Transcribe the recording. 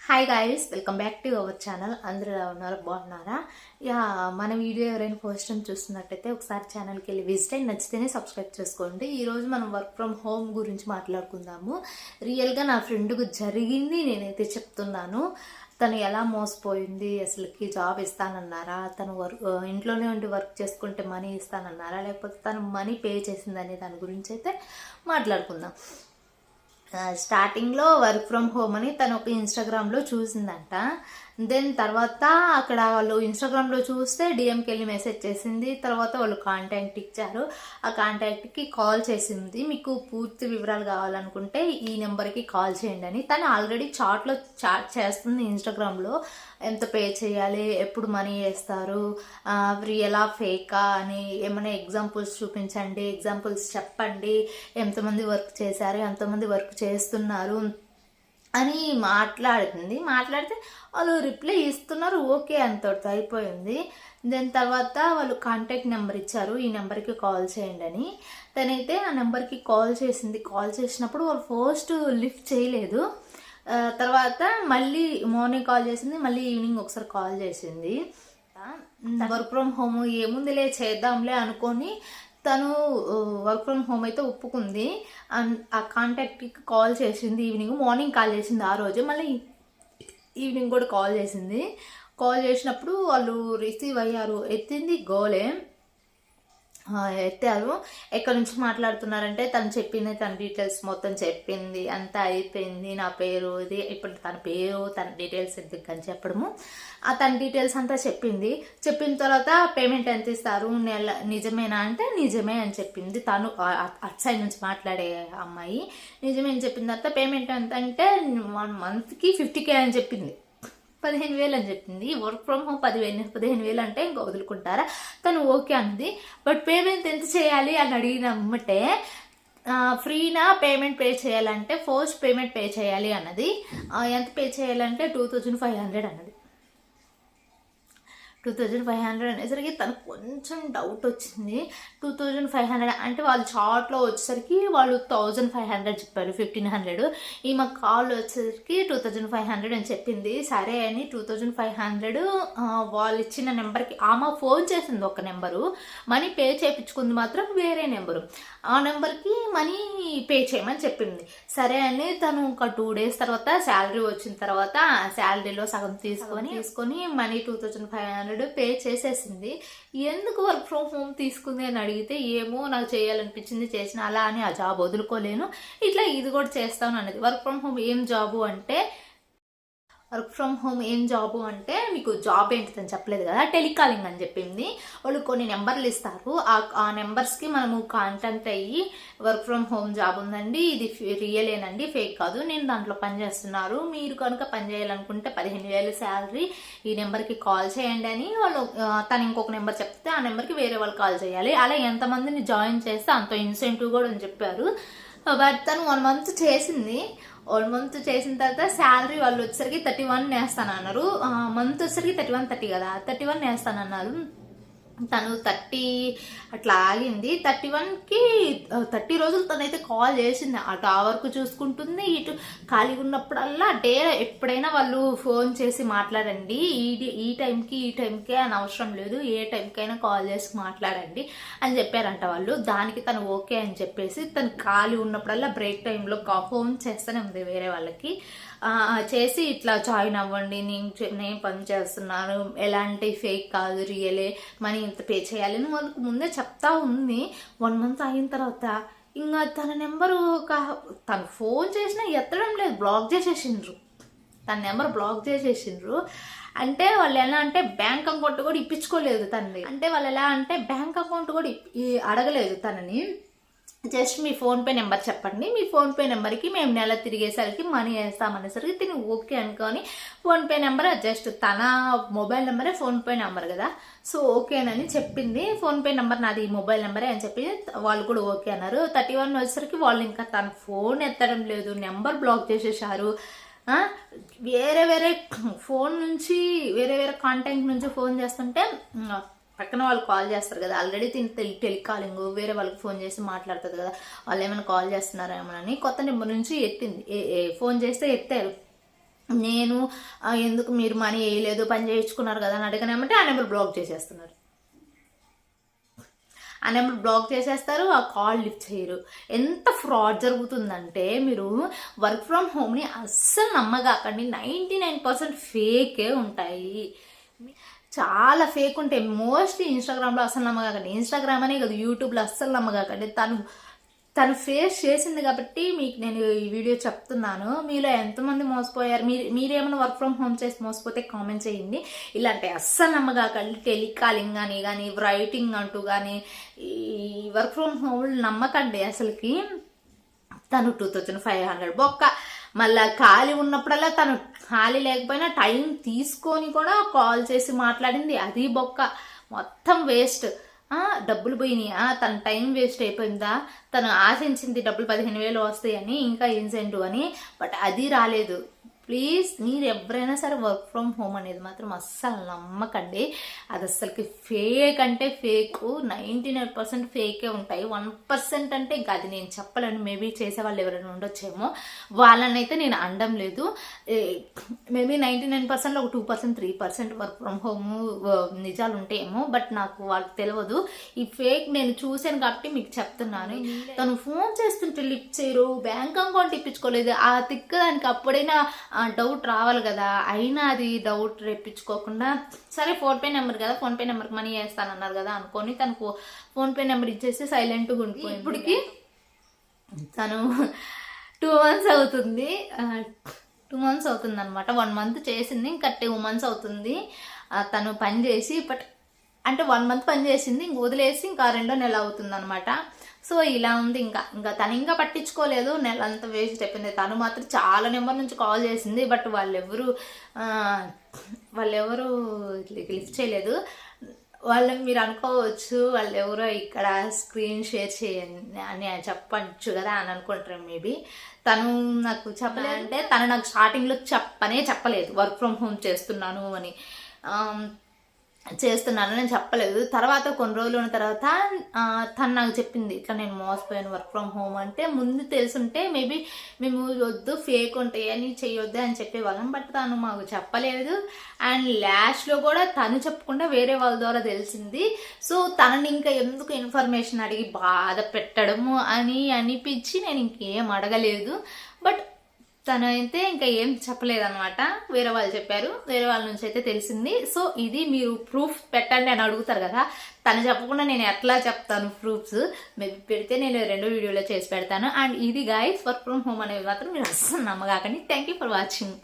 Hi guys, welcome back to our channel. అందరూ ఎలా ఉన్నారు? బాగున్నారా? మన వీడియో ఎవరైనా ఫస్ట్ టైం చూస్తున్నట్టయితే ఒకసారి ఛానల్కి వెళ్ళి విజిట్ అయ్యి నచ్చితేనే సబ్స్క్రైబ్ చేసుకోండి. ఈరోజు మనం వర్క్ ఫ్రమ్ హోమ్ గురించి మాట్లాడుకుందాము. రియల్గా నా ఫ్రెండ్కు జరిగింది నేనైతే చెప్తున్నాను. తను ఎలా మోసపోయింది, అసలుకి జాబ్ ఇస్తానన్నారా, తను ఇంట్లోనే ఉండి వర్క్ చేసుకుంటే మనీ ఇస్తానన్నారా, లేకపోతే తను మనీ పే చేసిందనే దాని గురించి అయితే మాట్లాడుకుందాం. స్టార్టింగ్లో వర్క్ ఫ్రమ్ హోమ్ అని తను ఒక ఇన్స్టాగ్రామ్లో చూసిందంట. దెన్ తర్వాత అక్కడ వాళ్ళు ఇన్స్టాగ్రామ్లో చూస్తే డిఎంకి వెళ్ళి మెసేజ్ చేసింది. తర్వాత వాళ్ళు కాంటాక్ట్ ఇచ్చారు. ఆ కాంటాక్ట్కి కాల్ చేసింది. మీకు పూర్తి వివరాలు కావాలనుకుంటే ఈ నెంబర్కి కాల్ చేయండి అని. తను ఆల్రెడీ చాట్ చేస్తుంది ఇన్స్టాగ్రామ్లో. ఎంత పే చేయాలి, ఎప్పుడు మనీ వేస్తారు, రియలా ఫేకా అని ఏమైనా ఎగ్జాంపుల్స్ చూపించండి, ఎగ్జాంపుల్స్ చెప్పండి, ఎంతమంది వర్క్ చేశారు, ఎంతమంది వర్క్ చేస్తున్నారు అని మాట్లాడితే వాళ్ళు రిప్లై ఇస్తున్నారు. ఓకే, అంతటితో అయిపోయింది. దాని తర్వాత వాళ్ళు కాంటాక్ట్ నెంబర్ ఇచ్చారు, ఈ నెంబర్కి కాల్ చేయండి అని. తనైతే ఆ నెంబర్కి కాల్ చేసింది. కాల్ చేసినప్పుడు వాళ్ళు ఫస్ట్ లిఫ్ట్ చేయలేదు. తర్వాత మళ్ళీ మార్నింగ్ కాల్ చేసింది, మళ్ళీ ఈవినింగ్ ఒకసారి కాల్ చేసింది. వర్క్ ఫ్రమ్ హోమ్ ఏముందిలే చేద్దాంలే అనుకొని తను వర్క్ ఫ్రమ్ హోమ్ అయితే ఒప్పుకుంది. ఆ కాంటాక్ట్కి కాల్ చేసింది. మార్నింగ్ కాల్ చేసింది ఆ రోజు, మళ్ళీ ఈవినింగ్ కూడా కాల్ చేసింది. కాల్ చేసినప్పుడు వాళ్ళు రిసీవ్ అయ్యారు. ఎత్తింది గోలే, ఎత్తారు. ఎక్కడి నుంచి మాట్లాడుతున్నారంటే తను చెప్పింది, తన డీటెయిల్స్ మొత్తం చెప్పింది. అంతా అయిపోయింది. నా పేరు ఇది, ఇప్పుడు తన పేరు, తన డీటెయిల్స్ ఎందుకు అని చెప్పడము, తన డీటెయిల్స్ అంతా చెప్పింది. చెప్పిన తర్వాత పేమెంట్ ఎంత ఇస్తారు, నిజమేనా అంటే నిజమే అని చెప్పింది. తను అట్ సైడ్ నుంచి మాట్లాడే అమ్మాయి నిజమే అని చెప్పిన తర్వాత పేమెంట్ ఎంత అంటే 1 monthకి 50K అని చెప్పింది. 15,000 అని చెప్పింది. వర్క్ ఫ్రమ్ హోమ్ 15,000 అంటే ఇంకా వదులుకుంటారా? తను ఓకే అంది. బట్ పేమెంట్ ఎంత చేయాలి అని అడిగినమ్మటే ఫ్రీనా పేమెంట్ పే చేయాలంటే ఫస్ట్ పేమెంట్ పే చేయాలి అన్నది. ఎంత పే చేయాలంటే 2,500 అన్నది. 2,500 అనేసరికి తనకు కొంచెం డౌట్ వచ్చింది. 2,500 అంటే వాళ్ళు చాట్లో వచ్చేసరికి వాళ్ళు 1,500 చెప్పారు, 1,500. ఈమె కాల్ వచ్చేసరికి 2,500 అని చెప్పింది. సరే అని 2,500 వాళ్ళు ఇచ్చిన నెంబర్కి ఆమె ఫోన్ చేసింది. ఒక నెంబరు, మనీ పే చేయించుకుంది మాత్రం వేరే నెంబరు. ఆ నెంబర్కి మనీ పే చేయమని చెప్పింది. సరే అని తను ఒక 2 days తర్వాత శాలరీ వచ్చిన తర్వాత శాలరీలో సగం తీసుకొని మనీ 2,500 పే చేసేసింది. ఎందుకు వర్క్ ఫ్రమ్ హోమ్ తీసుకుంది అని అడిగితే ఏమో నాకు చేయాలనిపించింది, చేసిన, అలా అని ఆ జాబ్ వదులుకోలేను, ఇట్లా ఇది కూడా చేస్తాను అన్నది. వర్క్ ఫ్రమ్ హోమ్ ఏం జాబు అంటే మీకు జాబ్ ఏంటిదని చెప్పలేదు కదా, టెలికాలింగ్ అని చెప్పింది. వాళ్ళు కొన్ని నెంబర్లు ఇస్తారు. ఆ నెంబర్స్కి మనము కాంటాక్ట్ అయ్యి వర్క్ ఫ్రమ్ హోమ్ జాబ్ ఉందండి, ఇది రియలేనండి, ఫేక్ కాదు, నేను దాంట్లో పనిచేస్తున్నారు, మీరు కనుక పని చేయాలనుకుంటే 15,000 శాలరీ, ఈ నెంబర్కి కాల్ చేయండి అని వాళ్ళు తను ఇంకొక నెంబర్ చెప్తే ఆ నెంబర్కి వేరే వాళ్ళు కాల్ చేయాలి. అలా ఎంతమందిని జాయిన్ చేస్తే అంత ఇన్సెంటివ్ కూడా అని చెప్పారు. బట్ తను 1 month చేసింది. 1 month చేసిన తర్వాత శాలరీ వాళ్ళు వచ్చేసరికి 31 వేస్తానన్నారు. మంత్ వచ్చేసరికి 31, 30 కదా, 31 వేస్తానన్నారు. తను 30 అట్లా ఆగింది. 31కి 30 రోజులు తనైతే కాల్ చేసింది. అటు ఆ వరకు చూసుకుంటుంది, ఇటు ఖాళీగా ఉన్నప్పుడల్లా ఎప్పుడైనా వాళ్ళు ఫోన్ చేసి మాట్లాడండి, ఈ టైంకి అని అవసరం లేదు, ఏ టైంకైనా కాల్ చేసి మాట్లాడండి అని చెప్పారంట వాళ్ళు. దానికి తను ఓకే అని చెప్పేసి తను ఖాళీ ఉన్నప్పుడల్లా బ్రేక్ టైంలో ఫోన్ చేస్తూనే ఉంది వేరే వాళ్ళకి. చేసి ఇట్లా జాయిన్ అవ్వండి, నేను పని చేస్తున్నాను, ఎలాంటి ఫేక్ కాదు, రియలే, మనీ ఇంత పే చేయాలి అని వాళ్ళకి ముందే చెప్తా ఉంది. 1 month అయిన తర్వాత ఇంకా తన నెంబరు తను ఫోన్ చేసినా ఎత్తడం లేదు, బ్లాక్ చేసేసిండ్రు. తన నెంబర్ బ్లాక్ చేసేసిండ్రు. అంటే వాళ్ళు ఎలా అంటే బ్యాంక్ అకౌంట్ కూడా ఇప్పించుకోలేదు తనని. అంటే వాళ్ళు ఎలా అంటే బ్యాంక్ అకౌంట్ కూడా అడగలేదు తనని. జస్ట్ మీ ఫోన్పే నెంబర్ చెప్పండి, మీ ఫోన్పే నెంబర్కి మేము నెల తిరిగేసరికి మనీ వేస్తామనేసరికి తిని ఓకే అనుకొని ఫోన్పే నెంబర్, జస్ట్ తన మొబైల్ నెంబరే ఫోన్పే నెంబర్ కదా, సో ఓకేనని చెప్పింది. ఫోన్పే నెంబర్ నాది, మొబైల్ నెంబరే అని చెప్పి వాళ్ళు కూడా ఓకే అన్నారు. 31 వచ్చేసరికి వాళ్ళు ఇంకా తన ఫోన్ ఎత్తడం లేదు, నెంబర్ బ్లాక్ చేసేసారు. వేరే ఫోన్ నుంచి వేరే కాంటాక్ట్ నుంచి ఫోన్ చేస్తుంటే పక్కన వాళ్ళు కాల్ చేస్తారు కదా, ఆల్రెడీ టెలికాలింగ్ వేరే వాళ్ళకి ఫోన్ చేసి మాట్లాడుతుంది కదా, వాళ్ళు ఏమైనా కాల్ చేస్తున్నారేమోనని కొత్త నెంబర్ నుంచి ఎత్తింది. ఫోన్ చేస్తే ఎత్తారు. నేను ఎందుకు మీరు మనీ వేయలేదు, పని చేయించుకున్నారు కదా అని అడగనేమంటే ఆ నెంబర్ బ్లాక్ చేసేస్తున్నారు. ఆ నెంబర్ బ్లాక్ చేసేస్తారు, ఆ కాల్ లిఫ్ట్ చేయరు. ఎంత ఫ్రాడ్ జరుగుతుందంటే మీరు వర్క్ ఫ్రమ్ హోమ్ని అస్సలు నమ్మగాకండి. 99% ఫేకే ఉంటాయి, చాలా ఫేక్ ఉంటాయి. మోస్ట్లీ ఇన్స్టాగ్రామ్లో అస్సలు నమ్మగాకండి. ఇన్స్టాగ్రామ్ అనే కదా, యూట్యూబ్లో అస్సలు నమ్మగాకండి. తను ఫేస్ చేసింది కాబట్టి మీకు నేను ఈ వీడియో చెప్తున్నాను. మీలో ఎంతమంది మోసపోయారు, మీరేమైనా వర్క్ ఫ్రమ్ హోమ్ చేసి మోసపోతే కామెంట్ చేయండి. ఇలాంటి అస్సలు నమ్మగాకండి. టెలికాలింగ్ అని కానీ రైటింగ్ అంటూ కానీ ఈ వర్క్ ఫ్రమ్ హోమ్ నమ్మకండి అసలుకి. తను 2500 బొక్క. మళ్ళీ ఖాళీ ఉన్నప్పుడల్లా తను ఖాళీ లేకపోయినా టైం తీసుకొని కూడా కాల్ చేసి మాట్లాడింది, అది బొక్క. మొత్తం వేస్ట్. డబ్బులు పోయినాయా, తన టైం వేస్ట్ అయిపోయిందా, తను ఆశించింది డబ్బులు 15,000 వస్తాయని, ఇంకా ఇన్సెంటివ్ అని, బట్ అది రాలేదు. ప్లీజ్ మీరు ఎవరైనా సరే వర్క్ ఫ్రమ్ హోమ్ అనేది మాత్రం అస్సలు నమ్మకండి. అది అస్సలకి ఫేక్ అంటే ఫేక్. 99% ఫేకే ఉంటాయి. 1% అంటే ఇంకా అది నేను చెప్పలేను. మేబీ చేసే వాళ్ళు ఎవరైనా ఉండొచ్చేమో, వాళ్ళనైతే నేను అనడం లేదు. మేబీ 99%లో ఒక 2%, 3% వర్క్ ఫ్రమ్ హోమ్ నిజాలు ఉంటాయేమో, బట్ నాకు వాళ్ళకి తెలియదు. ఈ ఫేక్ నేను చూశాను కాబట్టి మీకు చెప్తున్నాను. తను ఫోన్ చేస్తుంటే లిఫ్ట్ చేయరు, బ్యాంక్ అకౌంట్ ఇప్పించుకోలేదు, ఆ తిక్కదానికి అప్పుడైనా డౌట్ రావాలి కదా. అయినా అది డౌట్ రేపించుకోకుండా సరే ఫోన్పే నెంబర్ కదా, ఫోన్పే నెంబర్కి మనీ వేస్తానన్నారు కదా అనుకొని తనకు ఫోన్పే నెంబర్ ఇచ్చేసి సైలెంట్గా ఉండిపోయింది. ఇప్పటికి తను 2 months అవుతుంది. 2 months అవుతుంది అనమాట. 1 month చేసింది, ఇంకా 2 months అవుతుంది తను పని చేసి. బట్ అంటే 1 month పని చేసింది, ఇంక వదిలేసి ఇంకా 2వ నెల అవుతుంది అనమాట. సో ఇలా ఉంది. ఇంకా తను ఇంకా పట్టించుకోలేదు. నెల అంతా వేస్ట్ అయిపోయింది. తను మాత్రం చాలా నెంబర్ నుంచి కాల్ చేసింది, బట్ వాళ్ళెవరు లిఫ్ట్ చేయలేదు. వాళ్ళని మీరు అనుకోవచ్చు వాళ్ళు ఎవరో ఇక్కడ స్క్రీన్ షేర్ చేయండి అని చెప్పచ్చు కదా అని అనుకుంటారు మేబీ. తను నాకు చెప్పలేదంటే తను నాకు స్టార్టింగ్లో చెప్పలేదు వర్క్ ఫ్రమ్ హోమ్ చేస్తున్నాను అని. నేను చెప్పలేదు. తర్వాత కొన్ని రోజులు ఉన్న తర్వాత తను నాకు చెప్పింది, ఇట్లా నేను మోసపోయాను వర్క్ ఫ్రమ్ హోమ్ అంటే. ముందు తెలుసుంటే మేబీ మేము వద్దు ఫేక్ ఉంటాయి అని చెయ్యొద్దు అని చెప్పేవాళ్ళం, బట్ తను మాకు చెప్పలేదు. అండ్ లాస్ట్లో కూడా తను చెప్పకుండా వేరే వాళ్ళ ద్వారా తెలిసింది. సో తనని ఇంకా ఎందుకు ఇన్ఫర్మేషన్ అడిగి బాధ పెట్టడము అని అనిపించి నేను ఇంకేం అడగలేదు. బట్ తను అయితే ఇంకా ఏం చెప్పలేదన్నమాట. వేరే వాళ్ళు చెప్పారు, వేరే వాళ్ళ నుంచి అయితే తెలిసింది. సో ఇది మీరు ప్రూఫ్ పెట్టండి అని అడుగుతారు కదా, తను చెప్పకుండా నేను ఎట్లా చెప్తాను ప్రూఫ్స్? మేబీ పెడితే నేను 2 వీడియోలో చేసి పెడతాను. అండ్ ఇది గైస్ వర్క్ ఫ్రమ్ హోమ్ అనేది మాత్రం మీరు అస్సలు నమ్మగాకండి. Thank you for watching.